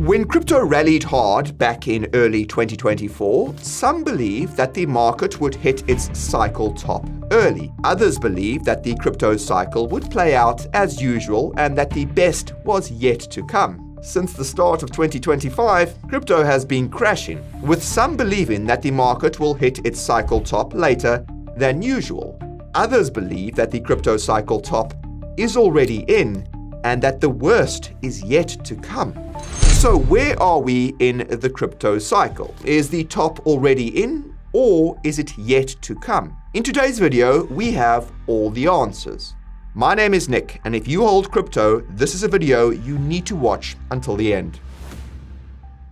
When crypto rallied hard back in early 2024, some believed that the market would hit its cycle top early. Others believed that the crypto cycle would play out as usual and that the best was yet to come. Since the start of 2025, crypto has been crashing, with some believing that the market will hit its cycle top later than usual. Others believe that the crypto cycle top is already in and that the worst is yet to come. So where are we in the crypto cycle? Is the top already in, or is it yet to come? In today's video, we have all the answers. My name is Nick, and if you hold crypto, this is a video you need to watch until the end.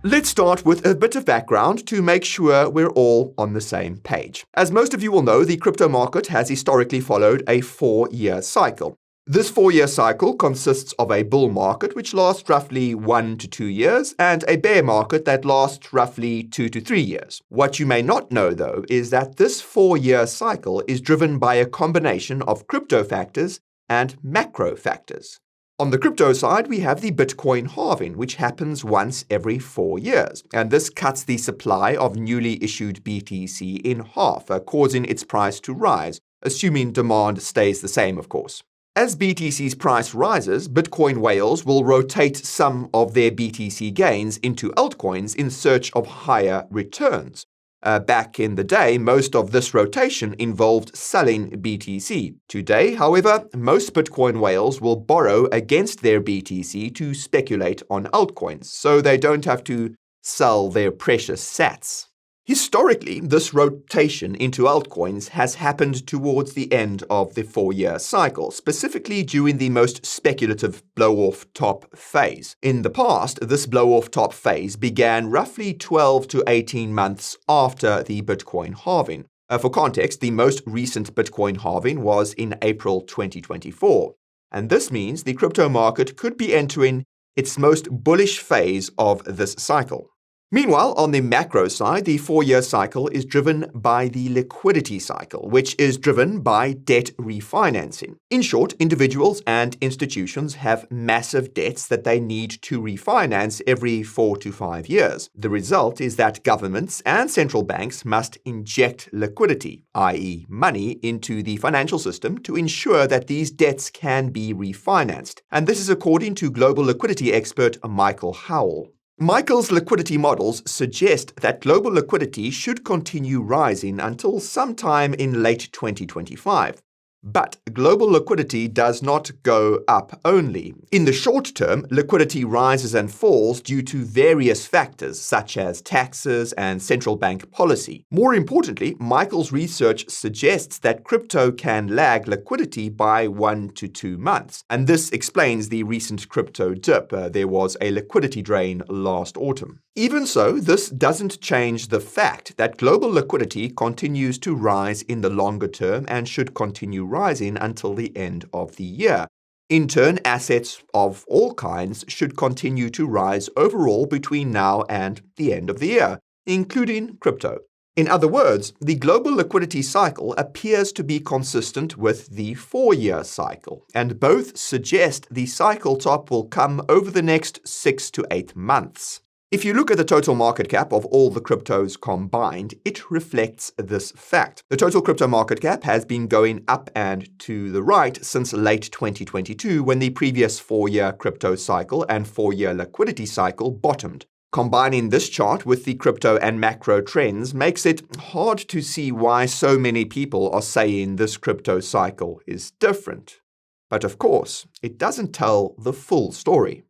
Let's start with a bit of background to make sure we're all on the same page. As most of you will know, the crypto market has historically followed a 4-year cycle. This 4-year cycle consists of a bull market, which lasts roughly 1 to 2 years, and a bear market that lasts roughly 2 to 3 years. What you may not know, though, is that this 4-year cycle is driven by a combination of crypto factors and macro factors. On the crypto side, we have the Bitcoin halving, which happens once every 4 years, and this cuts the supply of newly issued BTC in half, causing its price to rise, assuming demand stays the same, of course. As BTC's price rises, Bitcoin whales will rotate some of their BTC gains into altcoins in search of higher returns. Back in the day, most of this rotation involved selling BTC. Today, however, most Bitcoin whales will borrow against their BTC to speculate on altcoins, so they don't have to sell their precious sats. Historically, this rotation into altcoins has happened towards the end of the 4-year cycle, specifically during the most speculative blow-off top phase. In the past, this blow-off top phase began roughly 12 to 18 months after the Bitcoin halving. For context, the most recent Bitcoin halving was in April 2024, and this means the crypto market could be entering its most bullish phase of this cycle. Meanwhile, on the macro side, the 4-year cycle is driven by the liquidity cycle, which is driven by debt refinancing. In short, individuals and institutions have massive debts that they need to refinance every 4 to 5 years. The result is that governments and central banks must inject liquidity, i.e. money, into the financial system to ensure that these debts can be refinanced. And this is according to global liquidity expert Michael Howell. Michael's liquidity models suggest that global liquidity should continue rising until sometime in late 2025. But global liquidity does not go up only. In the short term, liquidity rises and falls due to various factors such as taxes and central bank policy. More importantly, Michael's research suggests that crypto can lag liquidity by 1 to 2 months. And this explains the recent crypto dip. There was a liquidity drain last autumn. Even so, this doesn't change the fact that global liquidity continues to rise in the longer term and should continue rising until the end of the year. In turn, assets of all kinds should continue to rise overall between now and the end of the year, including crypto. In other words, the global liquidity cycle appears to be consistent with the 4-year cycle, and both suggest the cycle top will come over the next 6 to 8 months. If you look at the total market cap of all the cryptos combined, it reflects this fact. The total crypto market cap has been going up and to the right since late 2022, when the previous 4-year crypto cycle and 4-year liquidity cycle bottomed. Combining this chart with the crypto and macro trends makes it hard to see why so many people are saying this crypto cycle is different. But of course, it doesn't tell the full story.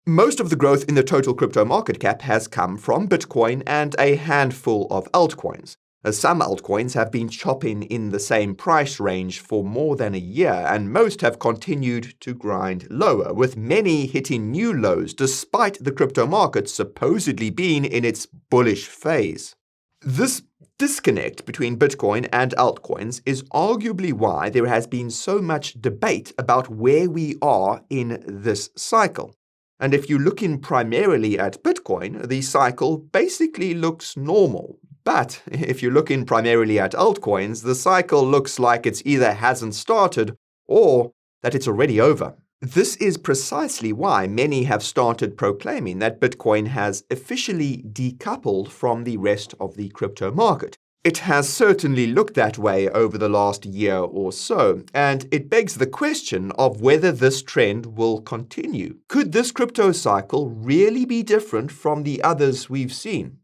Most of the growth in the total crypto market cap has come from Bitcoin and a handful of altcoins. As some altcoins have been chopping in the same price range for more than a year, and most have continued to grind lower, with many hitting new lows despite the crypto market supposedly being in its bullish phase. This disconnect between Bitcoin and altcoins is arguably why there has been so much debate about where we are in this cycle. And if you're looking primarily at Bitcoin, the cycle basically looks normal. But if you're looking primarily at altcoins, the cycle looks like it's either hasn't started or that it's already over. This is precisely why many have started proclaiming that Bitcoin has officially decoupled from the rest of the crypto market. It has certainly looked that way over the last year or so, and it begs the question of whether this trend will continue. Could this crypto cycle really be different from the others we've seen?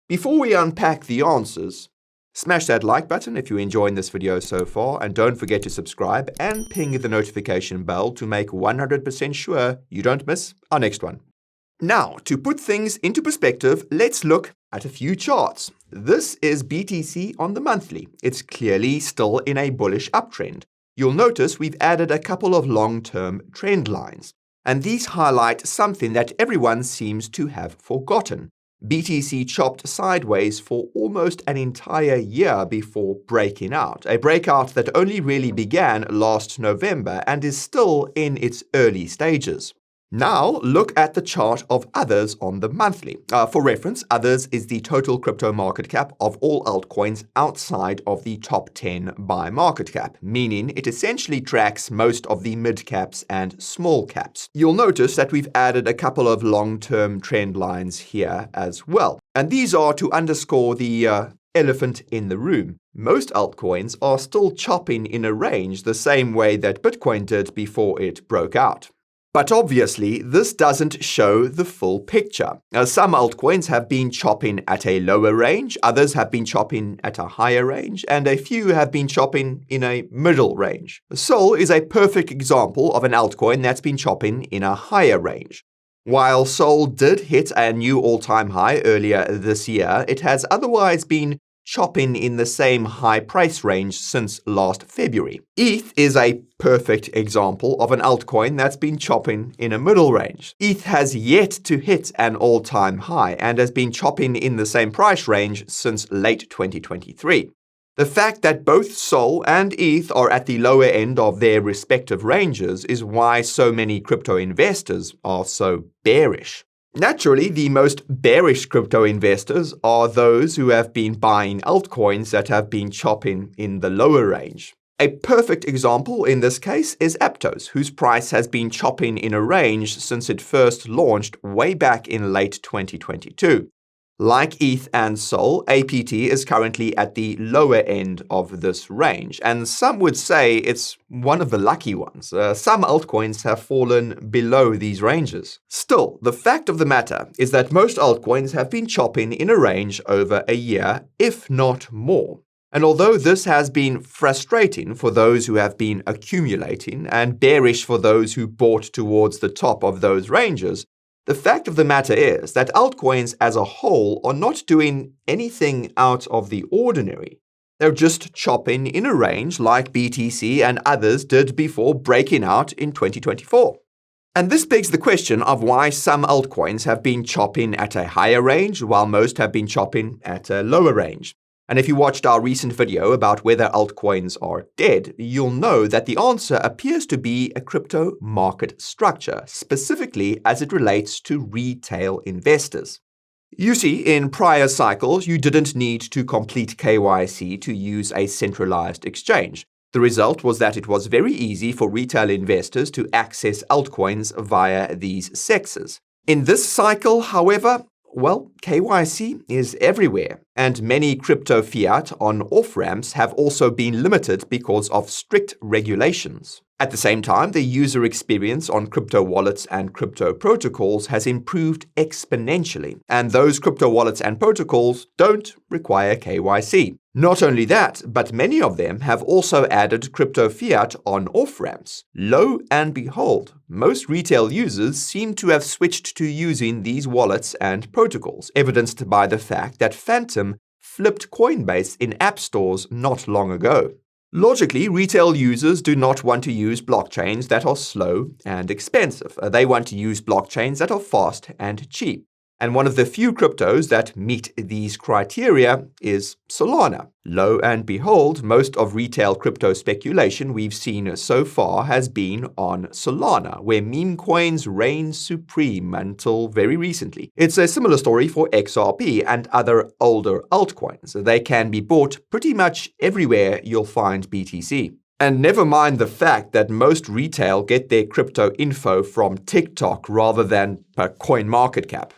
Before we unpack the answers, smash that like button if you're enjoying this video so far, and don't forget to subscribe and ping the notification bell to make 100% sure you don't miss our next one. Now, to put things into perspective, let's look at a few charts. This is BTC on the monthly. It's clearly still in a bullish uptrend. You'll notice we've added a couple of long-term trend lines, and these highlight something that everyone seems to have forgotten. BTC chopped sideways for almost an entire year before breaking out, a breakout that only really began last November and is still in its early stages. Now, look at the chart of others on the monthly. For reference, others is the total crypto market cap of all altcoins outside of the top 10 by market cap, meaning it essentially tracks most of the mid caps and small caps. You'll notice that we've added a couple of long-term trend lines here as well, and these are to underscore the elephant in the room. Most altcoins are still chopping in a range the same way that Bitcoin did before it broke out. But obviously, this doesn't show the full picture. Some altcoins have been chopping at a lower range, others have been chopping at a higher range, and a few have been chopping in a middle range. Sol is a perfect example of an altcoin that's been chopping in a higher range. While Sol did hit a new all-time high earlier this year, it has otherwise been chopping in the same high price range since last February. ETH is a perfect example of an altcoin that's been chopping in a middle range. ETH has yet to hit an all-time high and has been chopping in the same price range since late 2023. The fact that both Sol and ETH are at the lower end of their respective ranges is why so many crypto investors are so bearish. Naturally, the most bearish crypto investors are those who have been buying altcoins that have been chopping in the lower range. A perfect example in this case is Aptos, whose price has been chopping in a range since it first launched way back in late 2022. Like ETH and Sol, APT is currently at the lower end of this range, and some would say it's one of the lucky ones. Some altcoins have fallen below these ranges. Still, the fact of the matter is that most altcoins have been chopping in a range over a year, if not more. And although this has been frustrating for those who have been accumulating and bearish for those who bought towards the top of those ranges, the fact of the matter is that altcoins as a whole are not doing anything out of the ordinary. They're just chopping in a range like BTC and others did before breaking out in 2024. And this begs the question of why some altcoins have been chopping at a higher range while most have been chopping at a lower range. And if you watched our recent video about whether altcoins are dead, you'll know that the answer appears to be a crypto market structure, specifically as it relates to retail investors. You see, in prior cycles, you didn't need to complete KYC to use a centralized exchange. The result was that it was very easy for retail investors to access altcoins via these CEXs. In this cycle, however, well, KYC is everywhere, and many crypto fiat on off-ramps have also been limited because of strict regulations. At the same time, the user experience on crypto wallets and crypto protocols has improved exponentially, and those crypto wallets and protocols don't require KYC. Not only that, but many of them have also added crypto fiat on off-ramps. Lo and behold, most retail users seem to have switched to using these wallets and protocols, evidenced by the fact that Phantom flipped Coinbase in app stores not long ago. Logically, retail users do not want to use blockchains that are slow and expensive. They want to use blockchains that are fast and cheap. And one of the few cryptos that meet these criteria is Solana. Lo and behold, most of retail crypto speculation we've seen so far has been on Solana, where meme coins reign supreme until very recently. It's a similar story for XRP and other older altcoins. They can be bought pretty much everywhere you'll find BTC. And never mind the fact that most retail get their crypto info from TikTok rather than per CoinMarketCap.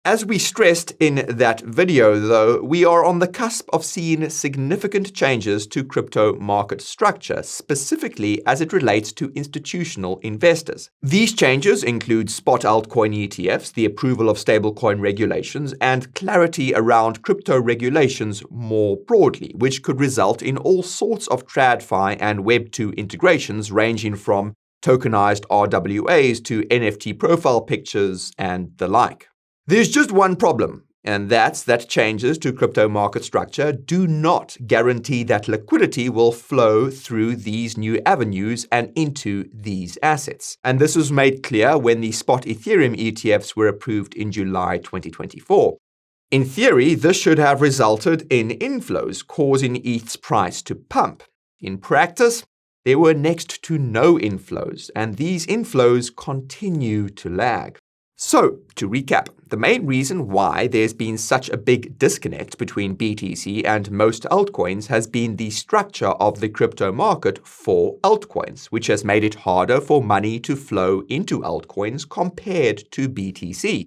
As we stressed in that video, though, we are on the cusp of seeing significant changes to crypto market structure, specifically as it relates to institutional investors. These changes include spot altcoin ETFs, the approval of stablecoin regulations, and clarity around crypto regulations more broadly, which could result in all sorts of TradFi and Web2 integrations ranging from tokenized RWAs to NFT profile pictures and the like. There's just one problem, and that's that changes to crypto market structure do not guarantee that liquidity will flow through these new avenues and into these assets. And this was made clear when the spot Ethereum ETFs were approved in July 2024. In theory, this should have resulted in inflows, causing ETH's price to pump. In practice, there were next to no inflows, and these inflows continue to lag. So, to recap, the main reason why there's been such a big disconnect between BTC and most altcoins has been the structure of the crypto market for altcoins, which has made it harder for money to flow into altcoins compared to BTC.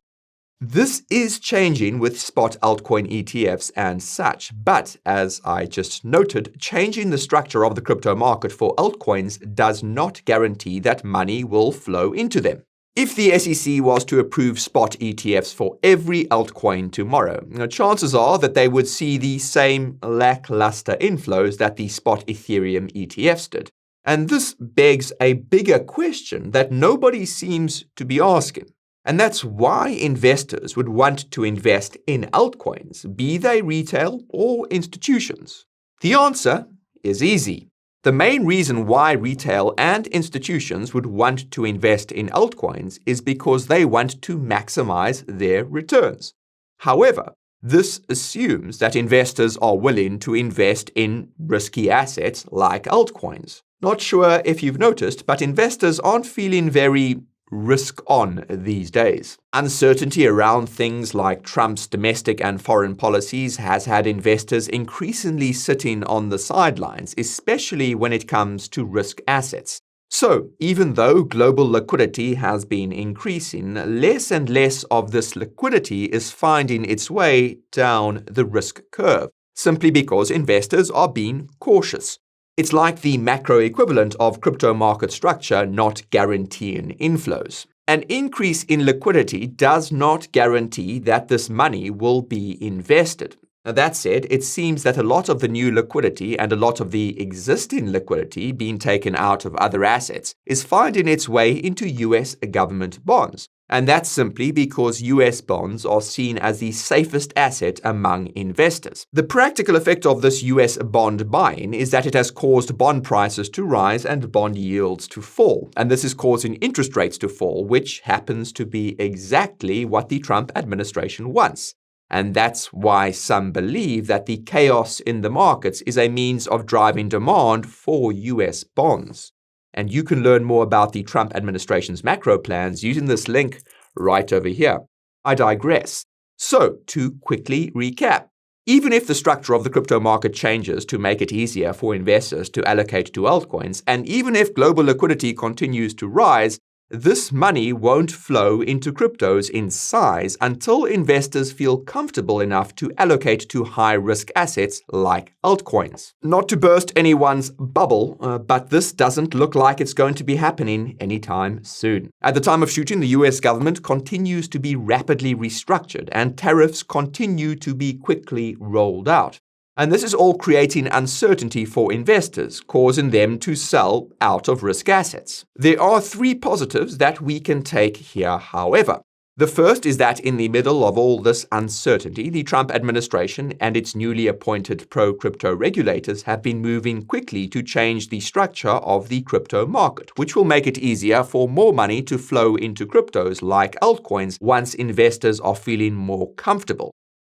This is changing with spot altcoin ETFs and such, but as I just noted, changing the structure of the crypto market for altcoins does not guarantee that money will flow into them. If the SEC was to approve spot ETFs for every altcoin tomorrow, chances are that they would see the same lackluster inflows that the spot Ethereum ETFs did. And this begs a bigger question that nobody seems to be asking. And that's why investors would want to invest in altcoins, be they retail or institutions. The answer is easy. The main reason why retail and institutions would want to invest in altcoins is because they want to maximize their returns. However, this assumes that investors are willing to invest in risky assets like altcoins. Not sure if you've noticed, but investors aren't feeling very risk-on these days. Uncertainty around things like Trump's domestic and foreign policies has had investors increasingly sitting on the sidelines, especially when it comes to risk assets. So, even though global liquidity has been increasing, less and less of this liquidity is finding its way down the risk curve, simply because investors are being cautious. It's like the macro equivalent of crypto market structure not guaranteeing inflows. An increase in liquidity does not guarantee that this money will be invested. Now, that said, it seems that a lot of the new liquidity and a lot of the existing liquidity being taken out of other assets is finding its way into US government bonds. And that's simply because US bonds are seen as the safest asset among investors. The practical effect of this US bond buying is that it has caused bond prices to rise and bond yields to fall. And this is causing interest rates to fall, which happens to be exactly what the Trump administration wants. And that's why some believe that the chaos in the markets is a means of driving demand for US bonds. And you can learn more about the Trump administration's macro plans using this link right over here. I digress. So, to quickly recap, even if the structure of the crypto market changes to make it easier for investors to allocate to altcoins, and even if global liquidity continues to rise, this money won't flow into cryptos in size until investors feel comfortable enough to allocate to high-risk assets like altcoins. Not to burst anyone's bubble, but this doesn't look like it's going to be happening anytime soon. At the time of shooting, the US government continues to be rapidly restructured, and tariffs continue to be quickly rolled out. And this is all creating uncertainty for investors, causing them to sell out of risk assets. There are three positives that we can take here, however. The first is that in the middle of all this uncertainty, the Trump administration and its newly appointed pro-crypto regulators have been moving quickly to change the structure of the crypto market, which will make it easier for more money to flow into cryptos like altcoins once investors are feeling more comfortable.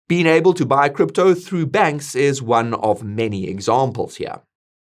Being able to buy crypto through banks is one of many examples here.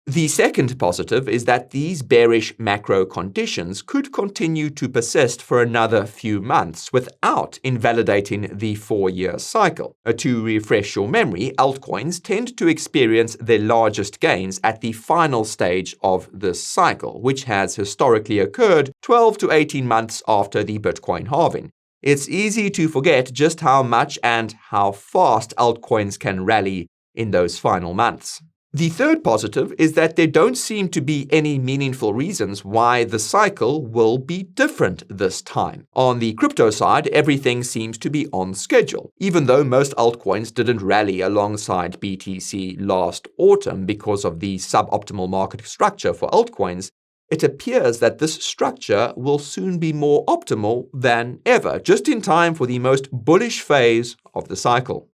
The second positive is that these bearish macro conditions could continue to persist for another few months without invalidating the 4-year cycle. To refresh your memory, altcoins tend to experience their largest gains at the final stage of this cycle, which has historically occurred 12 to 18 months after the Bitcoin halving. It's easy to forget just how much and how fast altcoins can rally in those final months. The third positive is that there don't seem to be any meaningful reasons why the cycle will be different this time. On the crypto side, everything seems to be on schedule. Even though most altcoins didn't rally alongside BTC last autumn because of the suboptimal market structure for altcoins, it appears that this structure will soon be more optimal than ever, just in time for the most bullish phase of the cycle.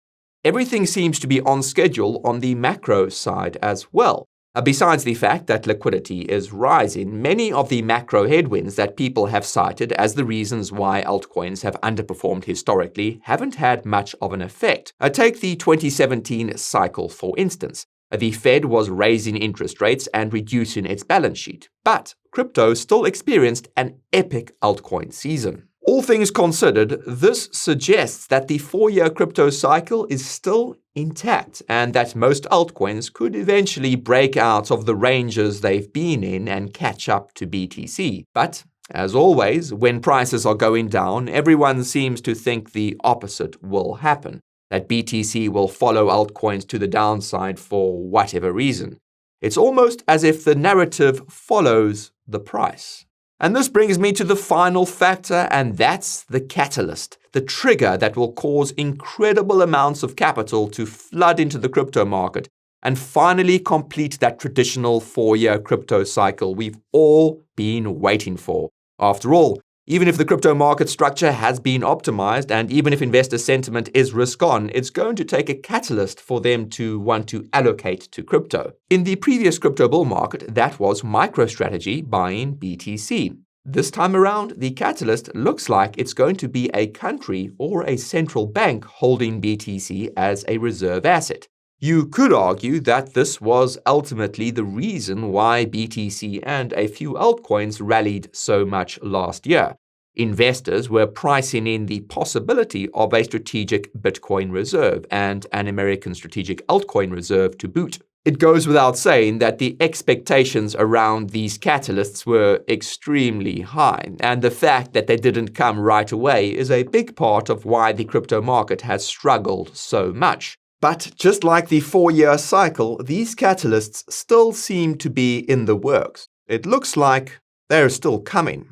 Everything seems to be on schedule on the macro side as well. Besides the fact that liquidity is rising, many of the macro headwinds that people have cited as the reasons why altcoins have underperformed historically haven't had much of an effect. Take the 2017 cycle, for instance. The Fed was raising interest rates and reducing its balance sheet, but crypto still experienced an epic altcoin season. All things considered, this suggests that the 4-year crypto cycle is still intact and that most altcoins could eventually break out of the ranges they've been in and catch up to BTC. But, as always, when prices are going down, everyone seems to think the opposite will happen, that BTC will follow altcoins to the downside for whatever reason. It's almost as if the narrative follows the price. And this brings me to the final factor, and that's the catalyst, the trigger that will cause incredible amounts of capital to flood into the crypto market and finally complete that traditional 4-year crypto cycle we've all been waiting for. After all, even if the crypto market structure has been optimized and even if investor sentiment is risk-on, it's going to take a catalyst for them to want to allocate to crypto. In the previous crypto bull market, that was MicroStrategy buying BTC. This time around, the catalyst looks like it's going to be a country or a central bank holding BTC as a reserve asset. You could argue that this was ultimately the reason why BTC and a few altcoins rallied so much last year. Investors were pricing in the possibility of a strategic Bitcoin reserve and an American strategic altcoin reserve to boot. It goes without saying that the expectations around these catalysts were extremely high, and the fact that they didn't come right away is a big part of why the crypto market has struggled so much. But just like the 4-year cycle, these catalysts still seem to be in the works. It looks like they're still coming.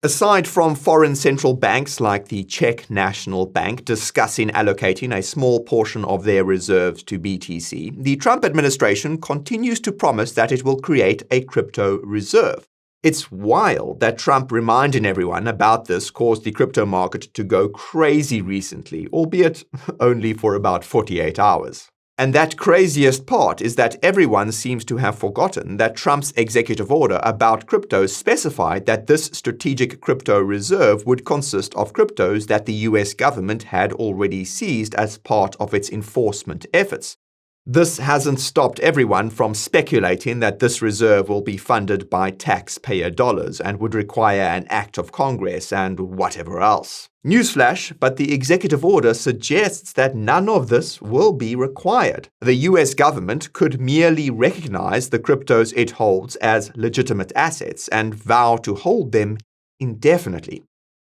Aside from foreign central banks like the Czech National Bank discussing allocating a small portion of their reserves to BTC, the Trump administration continues to promise that it will create a crypto reserve. It's wild that Trump reminding everyone about this caused the crypto market to go crazy recently, albeit only for about 48 hours. And that craziest part is that everyone seems to have forgotten that Trump's executive order about cryptos specified that this strategic crypto reserve would consist of cryptos that the US government had already seized as part of its enforcement efforts. This hasn't stopped everyone from speculating that this reserve will be funded by taxpayer dollars and would require an act of Congress and whatever else. Newsflash, but the executive order suggests that none of this will be required. The US government could merely recognize the cryptos it holds as legitimate assets and vow to hold them indefinitely.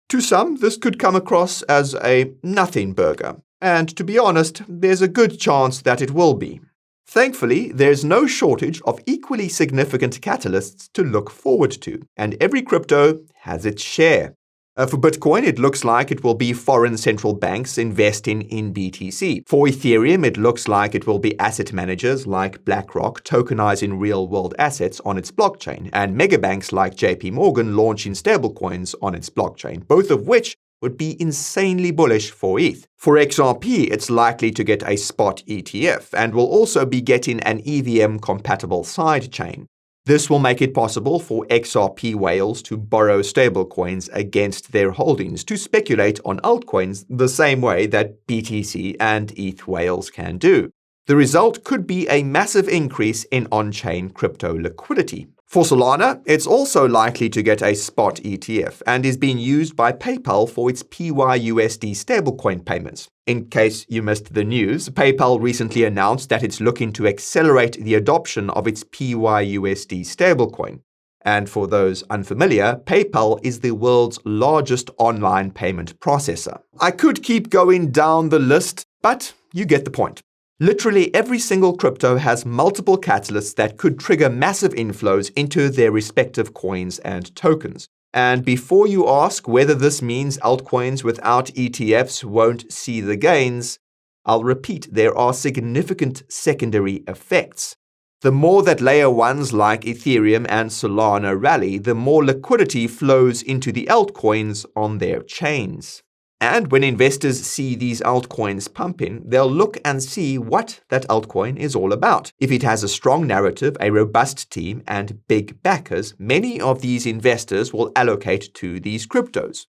To some, this could come across as a nothing burger. And to be honest, there's a good chance that it will be. Thankfully, there's no shortage of equally significant catalysts to look forward to, and every crypto has its share. For Bitcoin, it looks like it will be foreign central banks investing in BTC. For Ethereum, it looks like it will be asset managers like BlackRock tokenizing real-world assets on its blockchain, and megabanks like JP Morgan launching stablecoins on its blockchain, both of which would be insanely bullish for ETH. For XRP, it's likely to get a spot ETF and will also be getting an EVM-compatible sidechain. This will make it possible for XRP whales to borrow stablecoins against their holdings to speculate on altcoins the same way that BTC and ETH whales can do. The result could be a massive increase in on-chain crypto liquidity. For Solana, it's also likely to get a spot ETF and is being used by PayPal for its PYUSD stablecoin payments. In case you missed the news, PayPal recently announced that it's looking to accelerate the adoption of its PYUSD stablecoin. And for those unfamiliar, PayPal is the world's largest online payment processor. I could keep going down the list, but you get the point. Literally every single crypto has multiple catalysts that could trigger massive inflows into their respective coins and tokens. And before you ask whether this means altcoins without ETFs won't see the gains, I'll repeat, there are significant secondary effects. The more that layer ones like Ethereum and Solana rally, the more liquidity flows into the altcoins on their chains. And when investors see these altcoins pumping, they'll look and see what that altcoin is all about. If it has a strong narrative, a robust team, and big backers, many of these investors will allocate to these cryptos.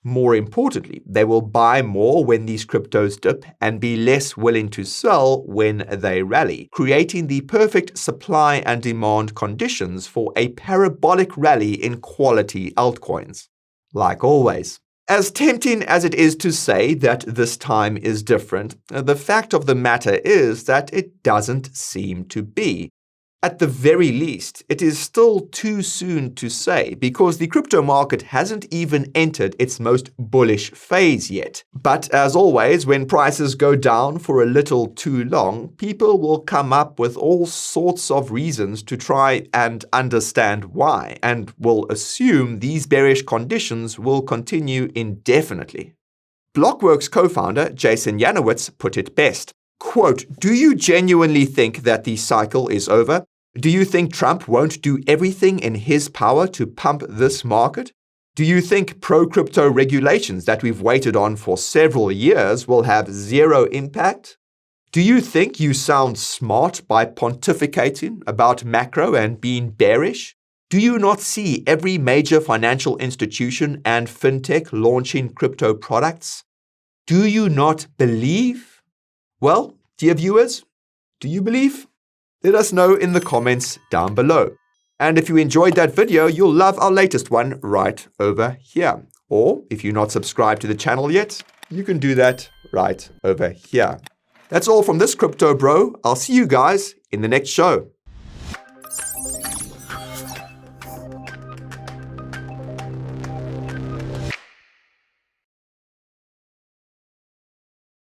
More importantly, they will buy more when these cryptos dip and be less willing to sell when they rally, creating the perfect supply and demand conditions for a parabolic rally in quality altcoins. Like always. As tempting as it is to say that this time is different, the fact of the matter is that it doesn't seem to be. At the very least, it is still too soon to say because the crypto market hasn't even entered its most bullish phase yet. But as always, when prices go down for a little too long, people will come up with all sorts of reasons to try and understand why, and will assume these bearish conditions will continue indefinitely. Blockworks co-founder Jason Yanowitz put it best. Quote, "Do you genuinely think that the cycle is over? Do you think Trump won't do everything in his power to pump this market? Do you think pro-crypto regulations that we've waited on for several years will have zero impact? Do you think you sound smart by pontificating about macro and being bearish? Do you not see every major financial institution and fintech launching crypto products? Do you not believe?" Well, dear viewers, do you believe? Let us know in the comments down below. And if you enjoyed that video, you'll love our latest one right over here. Or if you're not subscribed to the channel yet, you can do that right over here. That's all from this Crypto Bro. I'll see you guys in the next show.